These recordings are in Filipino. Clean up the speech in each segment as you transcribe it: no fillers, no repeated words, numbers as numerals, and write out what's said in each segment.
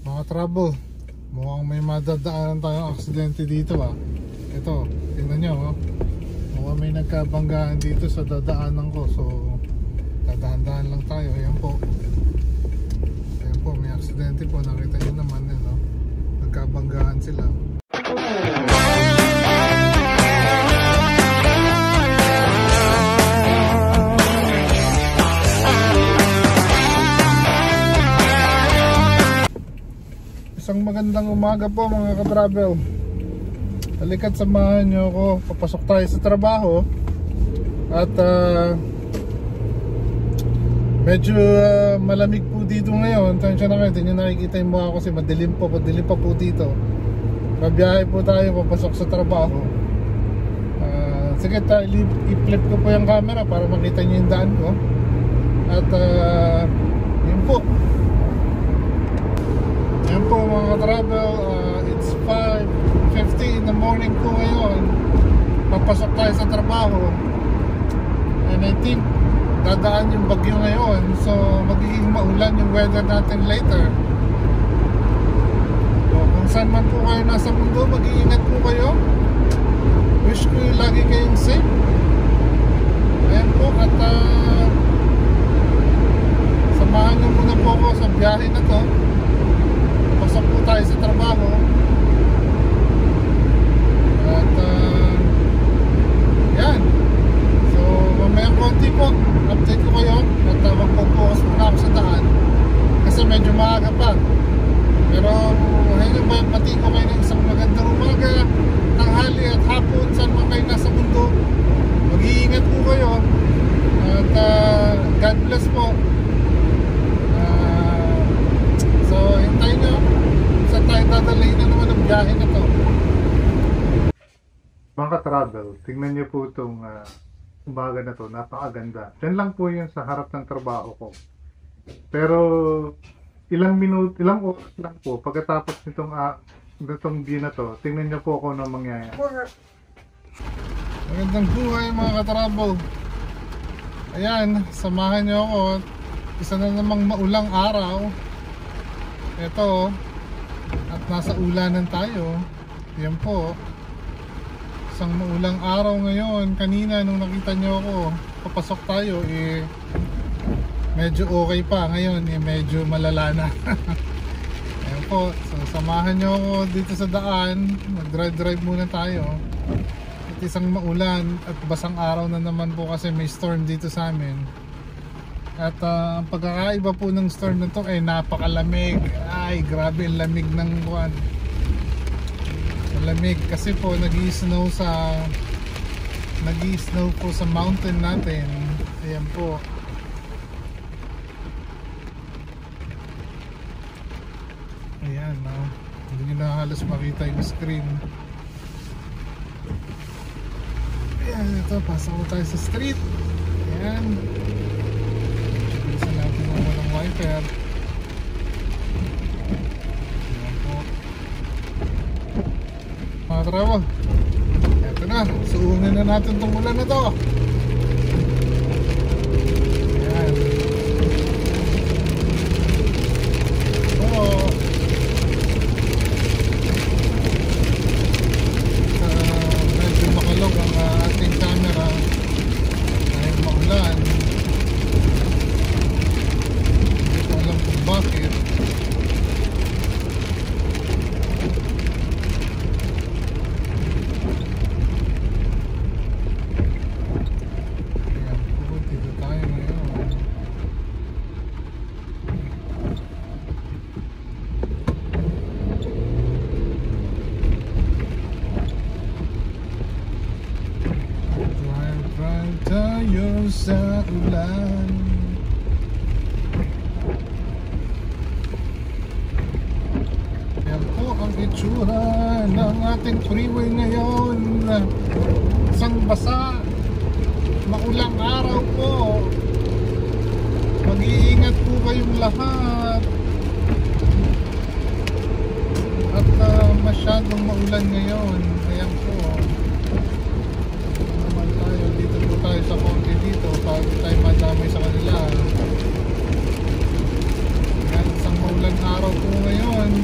Mga trouble, mukhang may madadaanan tayong aksidente dito Ito, tingnan nyo mukhang may nagkabanggaan dito sa dadaanan ko. So dadahan-dahan lang tayo. Ayan po, may aksidente po. Nakita nyo naman nagkabanggaan sila. Isang magandang umaga po mga ka-travel. Halika't samahan nyo ako. Papasok tayo sa trabaho. At medyo malamig po dito ngayon. Tansya na kayo, hindi nyo nakikita yung mukha ko kasi madilim pa po dito. Babiyahe po tayo papasok sa trabaho. Sige tayo, i-flip ko po yung camera para makita nyo yung daan ko. At yun po. Yan po mga travel, it's 5:50 in the morning po ngayon. Papasok tayo sa trabaho. And I think dadaan yung bagyo ngayon. So magiging maulan yung weather natin later. So, kung saan man po kayo nasa mundo, mag-iingat po kayo. Wish ko yung lagi kayong safe. Ayan po, at samahan nyo muna po ako sa biyahe na to. Pasok po tayo sa trabaho. At yan. So mamayang konti po update ko kayo. At magpo-focus muna ako sa daan kasi medyo maaga pa. Pero ngayon ba pati ko kayo ng isang magandang umaga, tanghali at hapon saan man kayo nasa mundo. Mag-iingat po kayo. At God bless po. So hintayin nyo saan tayo dadalhin na naman ang biyahe na to. Mga travel, tingnan nyo po itong umaga na to, napakaganda. Diyan lang po yun sa harap ng trabaho ko. Pero ilang oras lang po pagkatapos nitong view na to, tingnan nyo po kung ano mangyayari. Magandang buhay mga ka-travel. Ayan, samahan nyo ako. Isa na namang maulang araw. Ito, at nasa ulanan tayo. Yan po, isang maulang araw ngayon. Kanina nung nakita nyo ako papasok tayo, medyo okay pa. Ngayon medyo malala na. Ayan po, so samahan nyo ako dito sa daan. Mag-drive muna tayo. At isang maulan at basang araw na naman po kasi may storm dito sa amin. At ang pagkakaiba po ng storm na to ay napakalamig. Ay grabe ang lamig ng buwan. Malamig kasi po nag-i-snow po sa mountain natin. Ayan po. Ayan, hindi nyo na halos makita yung screen. Ayan, ito, pasok ko tayo sa street. Ayan, bilisan natin ang walang wiper. Ayan po mga travel, eto na, suungin na natin itong ulan na to. Ayan. Medyo makalog ang ating camera dahil maulan. Hindi ko alam kung bakit. Sa ulan, yan po ang itsura ng ating freeway ngayon. Isang basa, maulang araw po. Mag-iingat po kayong lahat. At masyadong maulan ngayon. Ayan po, naman tayo, dito po tayo sa konti dito para tayo madamay sa kanila. Yan, isang maulan araw po ngayon.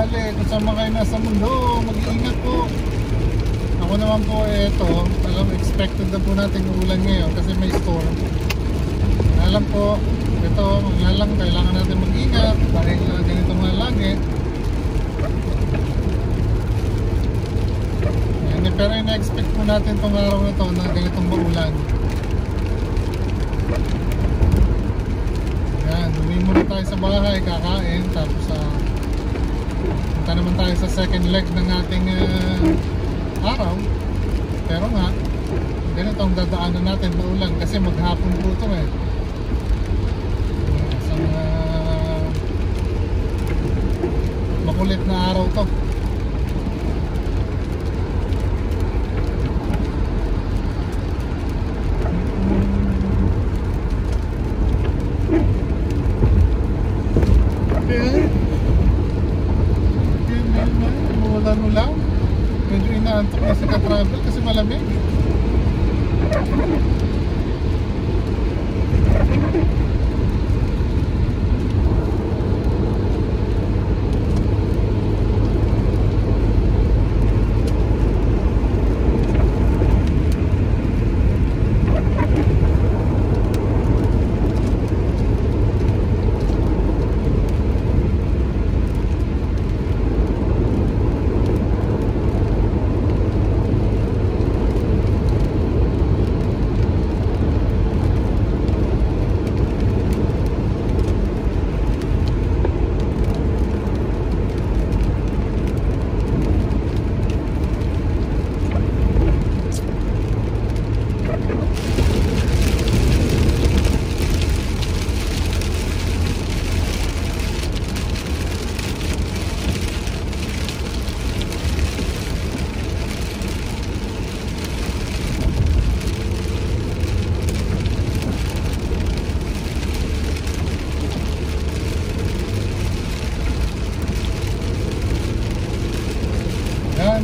sakali kung saan man kayo nasa mundo, mag-iingat po. Ako naman po ito, alam, expected na po natin ulan ngayon kasi may storm. Alam po, ito, lang kailangan natin mag-ingat dahil ganito nga lagi. Pero ina-expect po natin itong araw na ito na ganitong maulan. Yan, uwi muna tayo sa bahay, kakain, tapos punta naman tayo sa second leg ng ating araw. Pero nga, ganito ang dadaanan natin maulan kasi maghapon po ito eh. Isang makulit na araw to. Ulan. Medyo inaantok na si ka-travel kasi malamig.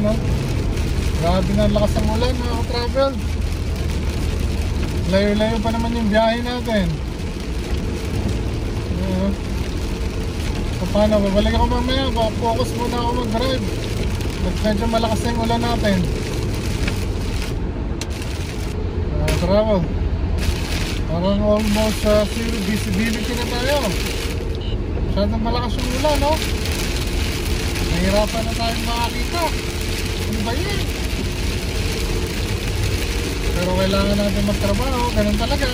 No? Grabe na ang lakas ng ulan mga ka-travel. Layo-layo pa naman yung biyahe natin. So paano, babalik ako mamaya. Focus muna ako mag-drive. Medyo malakas na yung ulan natin. Travel. Parang almost zero visibility na tayo. Masyadong malakas yung ulan, no? Nahirapan na tayong makakita. Ano ba yun? Pero kailangan natin magtrabaho. Ganun talaga.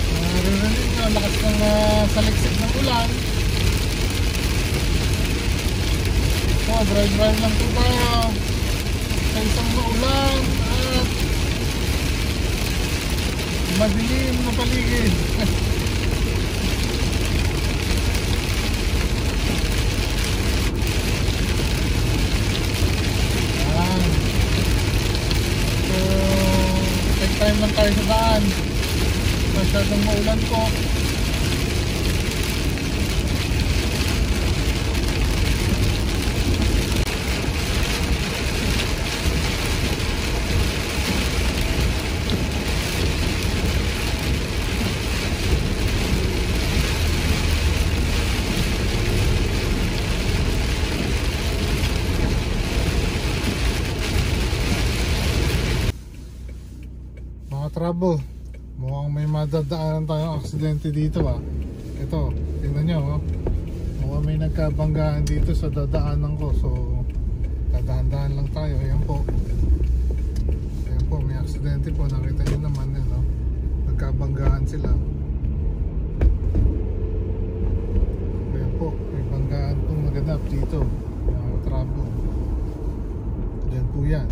Naririnig na lakas ng saliksik ng ulan. So drive lang po tayo sa isang maulan at madilim na paligid. Time lang tayo sa daan. Masyadong maulan po. Trouble, mukhang may madadaanan tayong aksidente dito Ito, tingnan nyo mukhang may nagkabanggaan dito sa dadaanan ko. So dadahan-dahan lang tayo. Ayan po, may aksidente po. Nakita nyo naman nagkabanggaan sila. Ayan po, may banggaan pong naganap dito. Trouble, dyan po yan.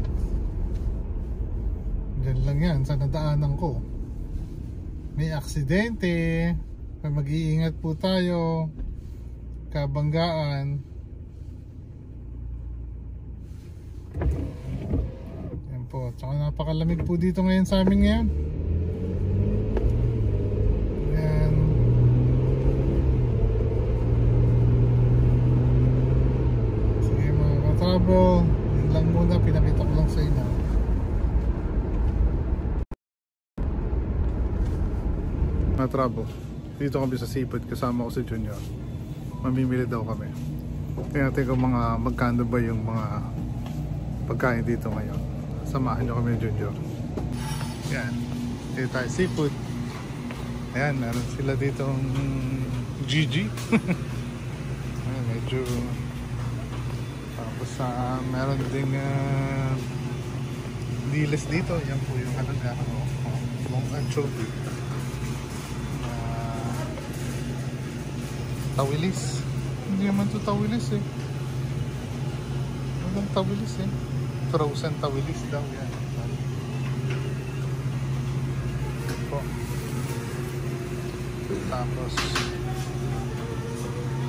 Diyan lang yan sa nadaanan ko. May aksidente. Mag-iingat po tayo. Kabanggaan. Yan po. Tsaka napakalamig po dito ngayon sa amin ngayon. Yan. Sige mga katrabo, yun lang muna. Pinakita ko lang sa inyo. Trabo. Dito kami sa seafood, kasama ko si Junior. Mamimili daw kami. Tingnan natin kung magkano ba yung mga pagkain dito ngayon. Samahan nyo kami, Junior. Yan. Dito tayo, seafood. Ayan, meron sila ditong Gigi. Ayan, medyo... Tapos meron ding diles dito. Yan po yung halaga. Long anchovy. Tawilis. Hindi naman ito tawilis eh. Walang tawilis eh. Frozen tawilis daw yan. Po. Tapos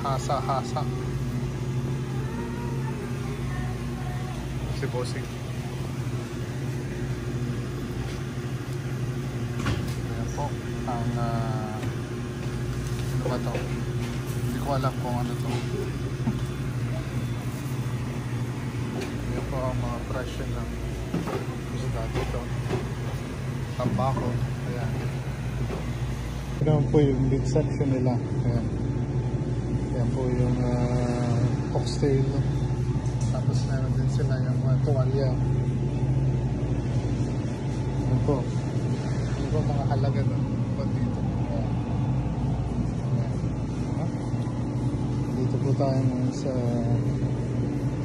hasa-hasa. Si Bossing. Ayan po. Ang ano ba ito? Hindi ko alam kung ano ito. Ayan po ang mga presyo ng gusto dati ito. Tambako. Ayan. Ayan po yung big section nila. Ayan. Ayan po yung oxtail. Tapos meron din sila yung tuwalya. Ayan po. Ayan po mga halaga doon dito. Dito po tayo sa...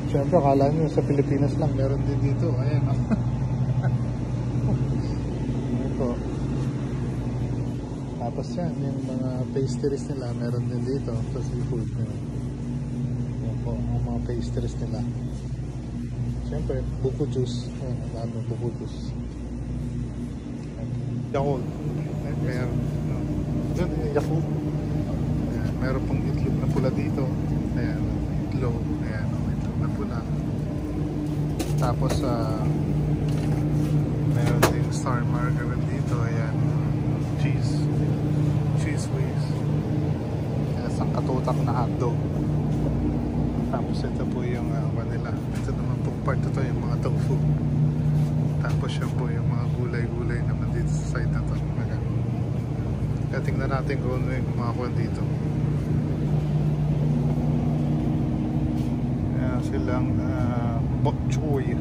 Siyempre akala nyo sa Pilipinas lang meron din dito. Ayan o. Ayan po. Tapos yan, yung mga pastries nila meron din dito sa seafood. Ayan po, ang mga pastries nila. Siyempre, buko juice. Ayan, ang dami buko juice. Yakult. Meron. Diyan, Yakult. Ayan, meron pong itlog na pula dito. Ayan, itlog. Ayan, itlog na pula. Tapos, meron din star margarine dito. Ayan, cheese. Cheese whiz. Isang katutak na hotdog. Tapos ito po yung vanilla. Ito naman po part ito yung mga tofu. Tapos yan po yung mga gulay-gulay naman dito sa side na ito. Kaya tingnan natin kung ano yung kumakakuha dito. Ayan silang bok choy.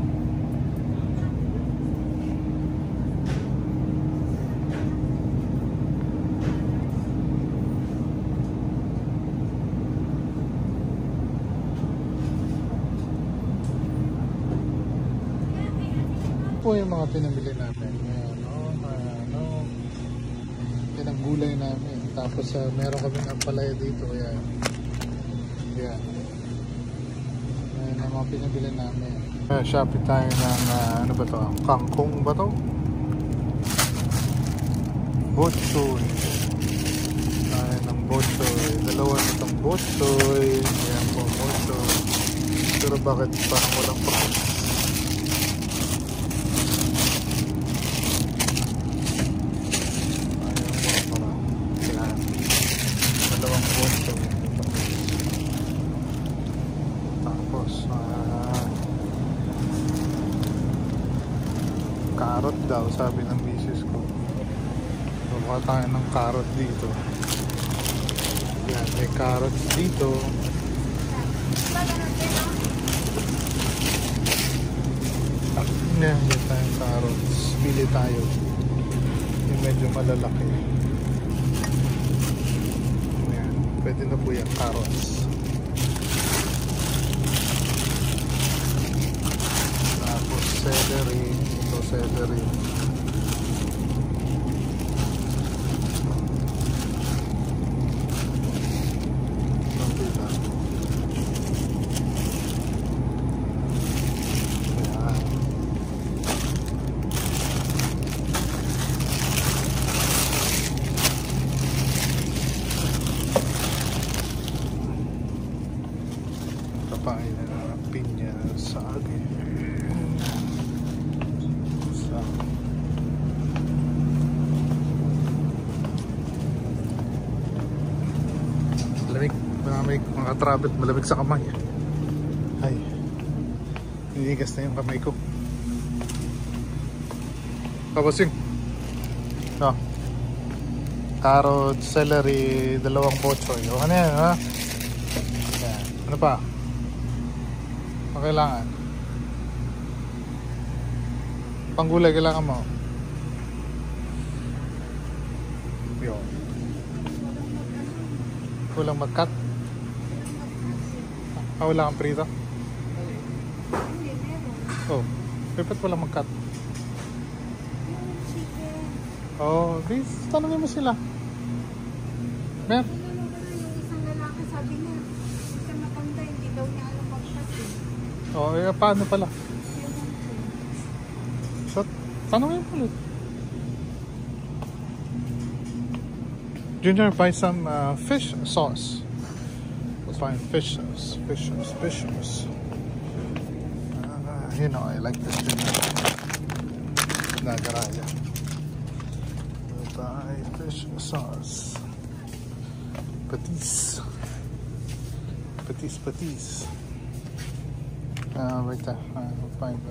Po yung mga pinamili namin. Pinanggulay namin. Tapos meron kami ng palaya dito. Ayan. Ayan. Ayan ang mga pinabili namin. Shopping tayo ng ano ba to? Kangkong ba to? Botchoy. Ayan ang botchoy. Dalawa na itong botchoy. Ayan po botchoy. Pero bakit parang walang price? Carrot daw, sabi ng misis ko. Buka tayo ng carrot dito. Yan, may carrots dito. Yan, may tayong carrots. Bili tayo. Yung medyo malalaki. Yan, pwede na po yung carrots. Tapos celery. Ito celery. Kapain na pinya sa akin. Malamig, mga travel, malamig sa kamay. Ay, ninigas na yung kamay ko. Kabasing. Carrot, celery, dalawang botchoy. O ano yan, ha? Yan. Ano pa? Ano kailangan? Panggulay kailangan mo. Yun. Walang mag-cut. Wala kang prito? Oh, dapat walang mag-cut. Oh, please, tanongin mo sila. Mer? Yung isang lalaki sabi niya, isang matanda, hindi daw niya alam mag-cut eh. Oh, paano pala? So, tanongin mo ulit. Junior, buy some fish sauce. Let's find fish sauce. Fish sauce. You know, I like this Junior. Nagaraya. We'll buy fish sauce. Patis. Right there. We'll find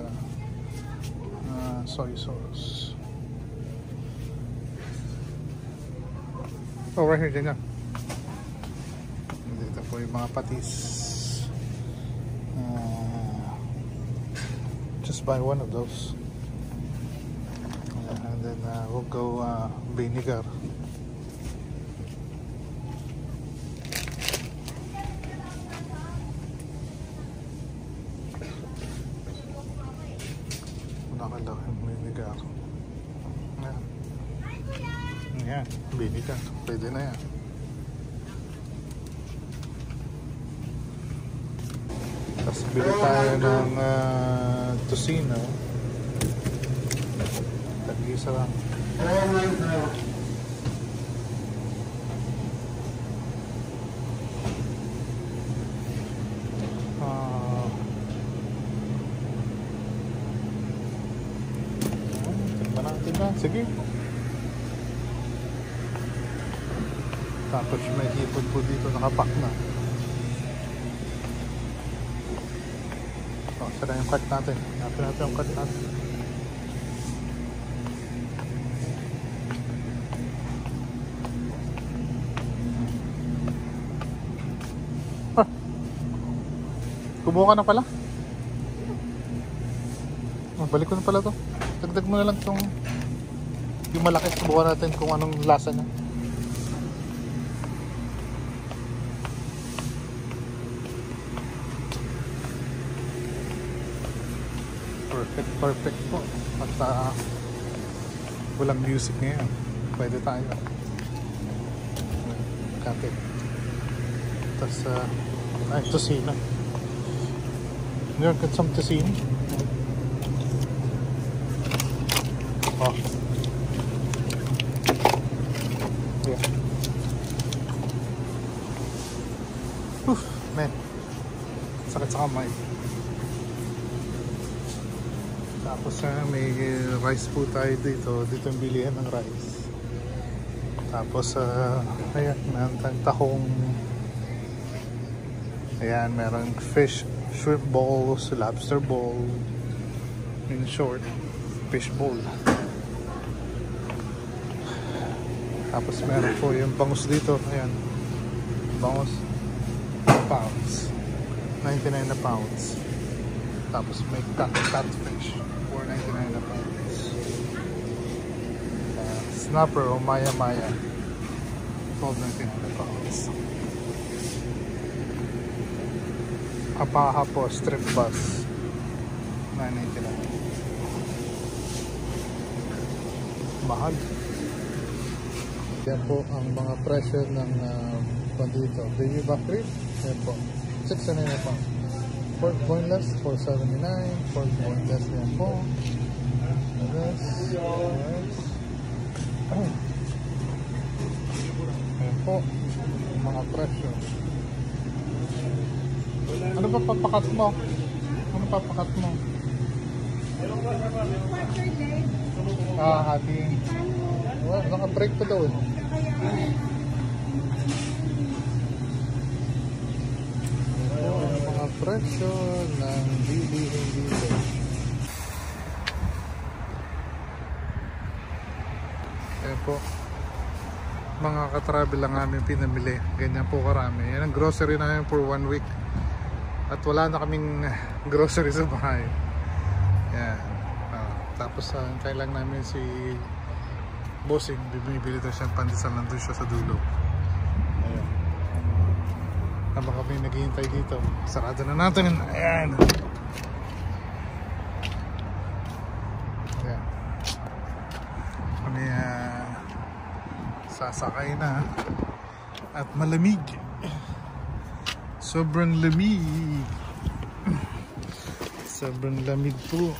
soy sauce. Oh, right here, Junior. Dito po yung mga patis. Just buy one of those. And then we'll go vinegar. Nakalaking vinegar. Yan, vinegar. Pwede na yan. Tapos bili tayo ng tocino. Tag-isa lang. Tignan natin na. Sige. Tapos may hipon po dito, nakapak na. So, sira yung cut natin. Hanapin natin yung cut natin. Kumuha ka na pala? Balik ko na pala to. Dagdag mo na lang itong yung malaki. Subukan natin kung anong lasa niya. Perfect po. At walang music ngayon. Pwede tayo. Kapit. Tapos ay, tocino. You're get some tocino. Oh. Yeah. Oof, man. Sakit sa kamay. Tapos may rice po tayo dito. Dito yung bilihan ng rice. Tapos ayan, meron tayong tahong. Ayan, meron fish, shrimp balls, lobster bowl. In short, fish bowl. Tapos meron po yung bangus dito. Ayan, bangus, pounds, 99 na pounds. Tapos may catfish, 4.99 na pounds. Snapper o maya, 12.99 na pounds. Apaha po, strip bass, 9.99. Mahal. Yan po ang mga presyo ng pandito. Baby back rib, yan po, 6.99 na pounds. Pork boneless, 4.79. Pork boneless yan po. Yes. Ayan po, mga presyo. Ano ba papakat mo? Ano papakat mo? Hating. Well, naka-break pa daw. Mga presyo ng bilihin dito. Ayan po. Mga ka-travel lang namin pinamili. Ganyan po karami. Yan ang grocery namin for 1 week. At wala na kaming grocery sa bahay. Yan. Tapos antay lang namin si Bossing. Bibili daw siyang pandesal, nandun siya sa dulo. Ayan. Habang kami naghihintay dito, sarado na natin. Ayan. Ayan. Kami sasakay na. At malamig. Sobrang lamig. Sobrang lamig po.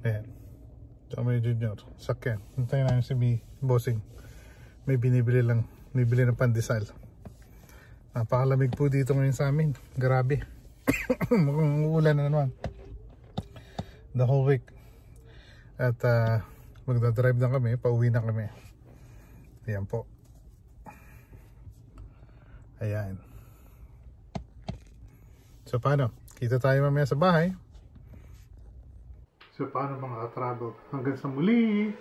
Ayan. Tommy Junior. Sakyan. Hintayin namin si Bossing. May binibili lang. Bibili ng pandesal. Napakalamig po dito ngayon sa amin. Grabe. Mukhang uulan na naman. The whole week. At magdadrive na kami. Pauwi na kami. Ayan po. Ayan. So paano? Kita tayo mamaya sa bahay. So paano mga ka-travel? Hanggang sa muli!